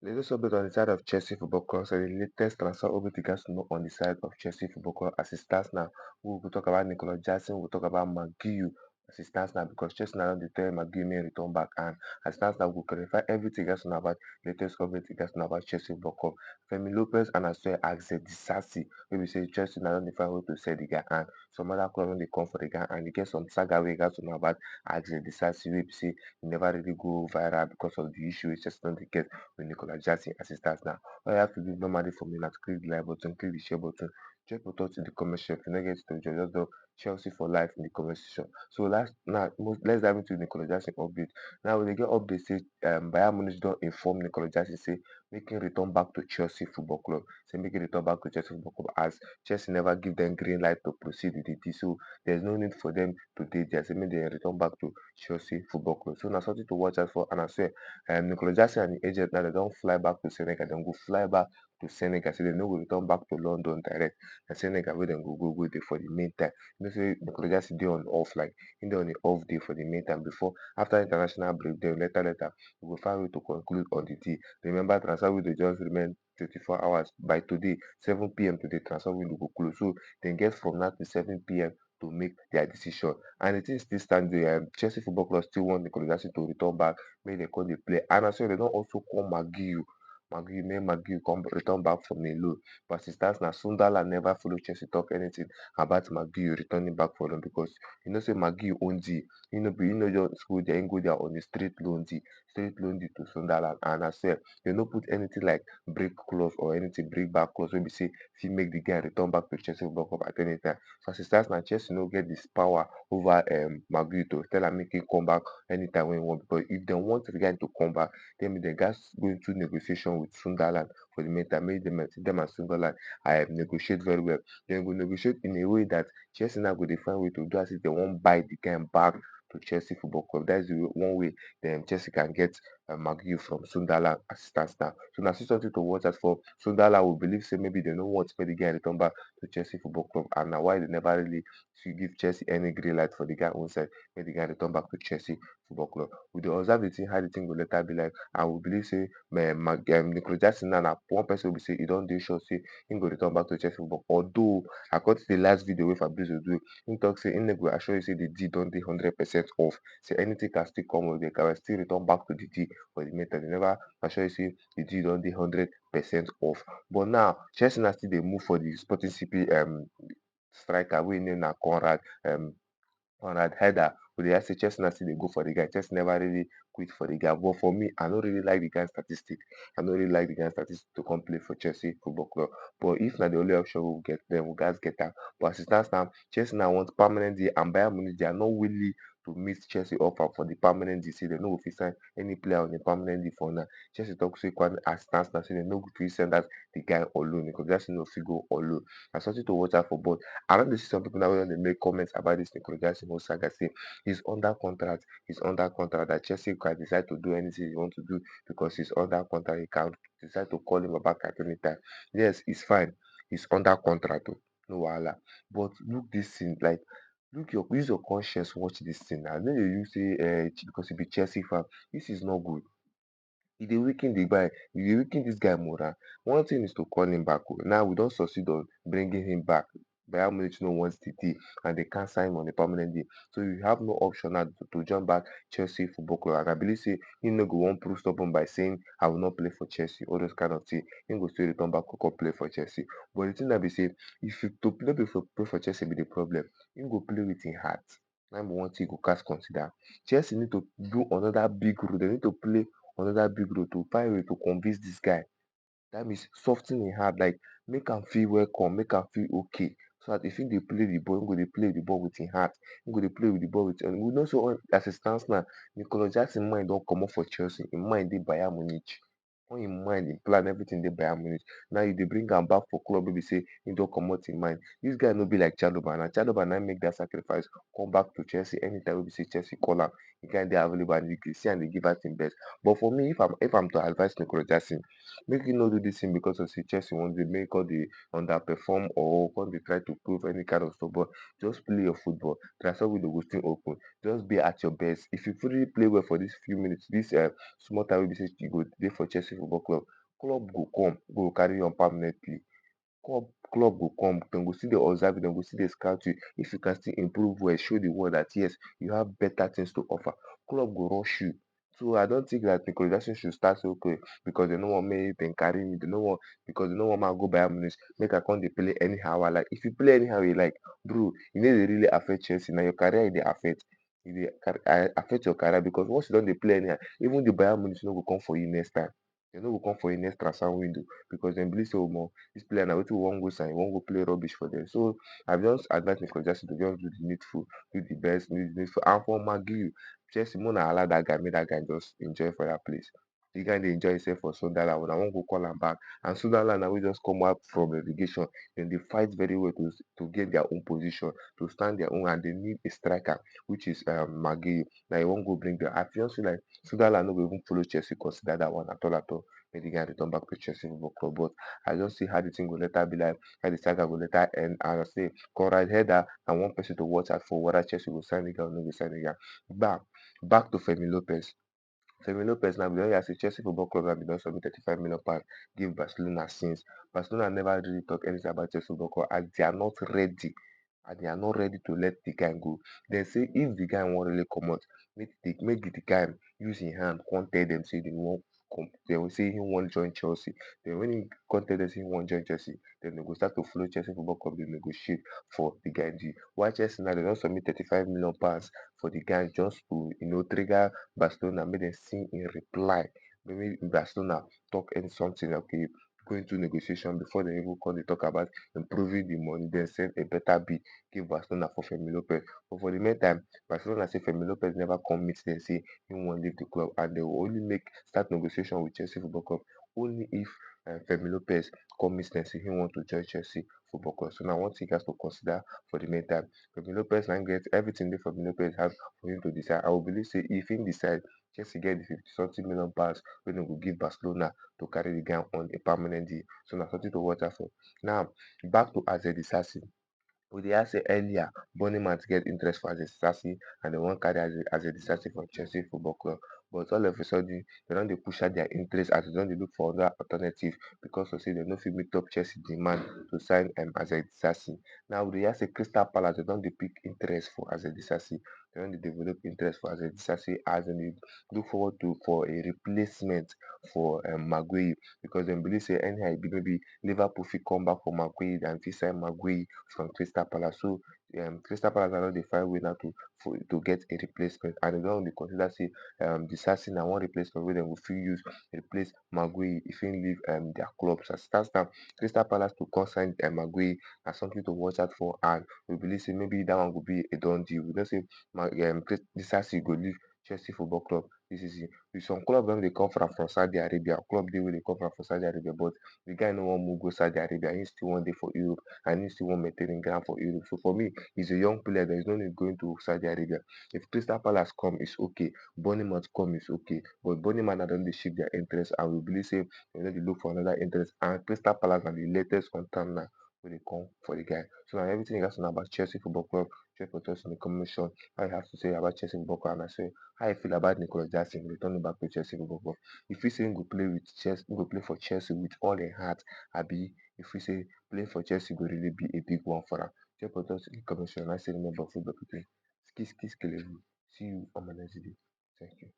Latest update on the side of Chelsea Football Club. So the latest transfer update you guys know on the side of Chelsea Football Club as it stands now. We will talk about Nicolas Jackson, we'll talk about Marc as it stands now because Chelsea now don't tell Marc may return back and as it stands now we'll clarify everything you guys know about latest update you guys know about Chelsea Football Club. Fermin Lopez and as well Axel Disasi. We will say Chelsea now don't find way to sell the guy and some other club when they come for the guy and you get some saga we guys know about Axel Disasi. We say he never really go viral because of the issue it's just not the case with Nicolas Jackson as it starts now. All you have to do normally for me now to click the like button, click the share button, drop your thoughts in the comment section. If you not get to just do Chelsea for life in the comment section. So let's dive into Nicolas Jackson update. Now when they get update say Bayern Munich don't inform Nicolas Jackson say making return back to Chelsea Football Club. Say making return back to Chelsea Football Club as Chelsea never give them green light to proceed with it. So there's no need for them to date there. Say make they return back to Chelsea Football Club. So now something to watch out for and I swear Nicolas Jackson and the agent now they don't fly back to Senegal, then go fly back to Senegal. So they no go return back to London direct. And Senegal where dem go there for the meantime. You know say Nicolas Jackson dey on off like he dey on the off day for the meantime before after international break then later we go find way to conclude on the deal. Remember transfer window just remain 24 hours by today 7 p.m. today transfer window go close. So dem get from now to 7 p.m. to make their decision. And the thing still stand there. Chelsea Football Club still want Nicolas Jackson to return back make dem come dey play. And as well dem don also call Guiu come return back from a loan. But as it stands now, Sunderland never follow Chelsea talk anything about Guiu returning back for them because you know say Guiu own deal. He no just go there, he go there on a straight loan deal to Sunderland. And as well, they no put anything like break clause or anything break back clause wey be say fit make the guy return back to Chelsea Football Club at any time. So as it stands now, Chelsea no get this power over Guiu to tell am make him come back anytime when he want because if dem want the guy to come back then the gats go into negotiation with Sunderland for the meantime make dem and Sunderland negotiate very well. Dem go negotiate in a way that Chelsea now go dey find way to do as if dem wan buy the guy back to Chelsea Football Club. That is the one way Chelsea can get Guiu from Sunderland as it stands now. So na still something to watch out for. Sunderland will believe say maybe dem no want make the guy return back to Chelsea Football Club and na why dem never really give Chelsea any green light for the guy own side make the guy return back to Chelsea Football Club. We dey observe the thing how the thing go later be like and we believe say Nicolas Jackson now na one person wey be say e don dey sure say im go return back to Chelsea Football although according to the last video wey Fabrizio do im talk say im no go assure you say the deal don dey 100% off say anything can still come up, they can still return back to the deal for the meantime they never assure you say the deal don dey 100% off. But now Chelsea na still dey move for the Sporting CP striker wey im name na Conrad Header we dey hear say Chelsea na still dey go for the guy. Chelsea never really quit for the guy but for me I no really like the guy statistic. I no really like the guy statistic to come play for Chelsea Football Club but if na the only option we get then we gats get am. But as it stands now Chelsea now want permanent deal and Bayern Munich they are not willing to meet Chelsea offer for the permanent deal say dem no go fit sign any player on a permanent deal for now. Chelsea talk say as it stands now say dem no go fit send out the guy on loan because Jackson no fit go on loan. Na something to watch out for but I don dey see some people now wey don dey make comments about this Nicolas Jackson whole saga say he's under contract that Chelsea can decide to do anything he want to do because he's under contract. He can decide to call him back at any time. Yes, it's fine. He's under contract o, no wahala. But look this thing like use your conscience watch this thing now. No dey use say because you be Chelsea fan. This is not good. E dey weaken the guy, e dey weaken dis guy moral. One thing is to call him back o. Now we don succeed on bringing him back. Bayern Munich no want the deal and they can't sign him on a permanent deal. So you have no option now to join back Chelsea Football Club. And I believe say him no go wan prove stubborn by saying I will not play for Chelsea, all those kind of thing. Him go still return back to come play for Chelsea. But the thing na be say if you to play for Chelsea be the problem, him go play with him heart. Na be one thing you go gats consider. Chelsea need to do another big role. They need to play another big role to find way to convince this guy. That means sof ten him heart like make am feel welcome, make am feel okay so that if him dey play the ball him go dey play the ball with him heart. Him go dey play with the ball with we know say as e stands now Nicolas Jackson mind don comot for Chelsea, him mind dey Bayern Munich. All him mind, him plan everything dey Bayern Munich. Now you dey bring am back for club wey be say him don comot him mind. Dis guy no be like Chalobah. Na Chalobah na make that sacrifice come back to Chelsea anytime wey be say Chelsea call am. The guy dey available and you can see am dey give out him best. But for me if I'm to advise Nicolas Jackson make him no do dis thing because of say Chelsea wan dey make all dey underperform or come dey try to prove any kind of stuff but just play your football. Transfer window go still open. Just be at your best. If you fully play well for dis few minutes, dis small time wey be say you go dey for Chelsea Chelsea Football Club, club go come, go carry you on permanently. Club go come, dem go still dey observe you, dem go still dey scout you. If you can still improve well, show the world that yes, you have better things to offer, club go rush you. So I don't think that Nicolas Jackson should start say okay because they no want make dem carry me, they no want because they no want make I go Bayern Munich, make I come dey play anyhow I like. If you play anyhow you like, bro, e no dey really affect Chelsea, na your career e dey affect. E dey affect your career because once you don dey play anyhow, even the Bayern Munich no go come for you next time. Dem no go come for you next transfer window because dem believe say omo dis player na wetin we wan go sign, we wan go play rubbish for dem. So I just advise Nicolas Jackson to just do the needful, do the best, do the needful. And for Guiu, Chelsea make una allow dat guy make dat guy just enjoy for dat place. The guy dey enjoy himself for Sunderland, una wan go call am back. And Sunderland na wey just come out from relegation, dem dey fight very well to get their own position, to stand their own, and they need a striker which is Guiu. Na e wan go bring dem. I feel say like Sunderland no go even follow Chelsea consider dat one at all. Make the guy return back to Chelsea Football Club. But I just see how the thing go later be like, how the saga go later end. And I say, Conrad Header and one person to watch out for whether Chelsea will sign the guy or no go sign the guy. Back to Fermin Lopez. Fermin Lopez now, we don hear say Chelsea Football Club now be don submit 35 million pounds give Barcelona since. Barcelona never really talk anything about Chelsea Football Club as they are not ready. And they are not ready to let the guy go. Dem say if the guy wan really comot, make the guy use him hand come tell dem say dem wan come, dem say him wan join Chelsea. Den when him come tell dem say him wan join Chelsea, den dem go start to follow Chelsea Football Club dey negotiate for the guy deal. While Chelsea now dem don submit 35 million pounds for the guy just to trigger Barcelona make dem see im reply. Maybe Barcelona talk something okay, go into negotiation before dem even come dey talk about improving the money, then send a better bid give Barcelona for Fermin Lopez. But for the meantime, Barcelona say Fermin Lopez never come meet dem say him wan leave the club, and they will only start negotiation with Chelsea Football Club only if Fermin Lopez come meet dem say him want to join Chelsea Football Club. So now one thing he has to consider for the meantime, Fermin Lopez now get everything dey Fermin Lopez have for him to decide. I will believe say if him decide, Chelsea get the 50 something million pounds wey dem go give Barcelona to carry the guy on a permanent deal. So na something to watch out for. Now back to Axel Disasi. We dey hear say earlier Bournemouth get interest for Axel Disasi and dem wan carry Axel Disasi for Chelsea Football Club. But all of a sudden, dem don dey push out their interest as dem don dey look for other alternative because of say dem no fit meet up Chelsea demand to sign Axel Disasi. Now we dey hear say Crystal Palace dem don dey pick interest for Axel Disasi. Dem don dey develop interest for Axel Disasi as dem dey look forward to for a replacement for Guiu because dem believe say anyhow e be maybe Liverpool fit come back for Guiu and fit sign Guiu from Crystal Palace. So Crystal Palace na don dey find way now to get a replacement, and dem don dey consider say Disasi na one replacement wey dem go fit use replace Guiu if im leave their club. So as it stands now, Crystal Palace to come sign Guiu na something to watch out for, and we believe say maybe that one go be a done deal. We know say Disasi go leave Chelsea Football Club dis season. Some club don dey come from Saudi Arabia, club dey wey dey come from Saudi Arabia, but the guy no wan move go Saudi Arabia, him still wan dey for Europe and him still wan maintain im ground for Europe. So for me, he's a young player, there is no need going to Saudi Arabia. If Crystal Palace come, it's okay. Bournemouth come, it's okay. But Bournemouth na don dey shift their interest, and we believe say dem no dey look for another interest. And Crystal Palace na the latest on time now wey dey come for the guy. So na everything you guys know about Chelsea Football Club. Check for us in the comment section how you have to say about Chelsea Football Club, and I say how you feel about Nicolas Jackson returning back to Chelsea Football Club. If you say him go play with Chelsea, him go play for Chelsea with all im heart, abi if we say playing for Chelsea go really be a big one for am. Check for us in the comment section. I say remember football people. Ski ski skeleton. See you on my next video. Thank you.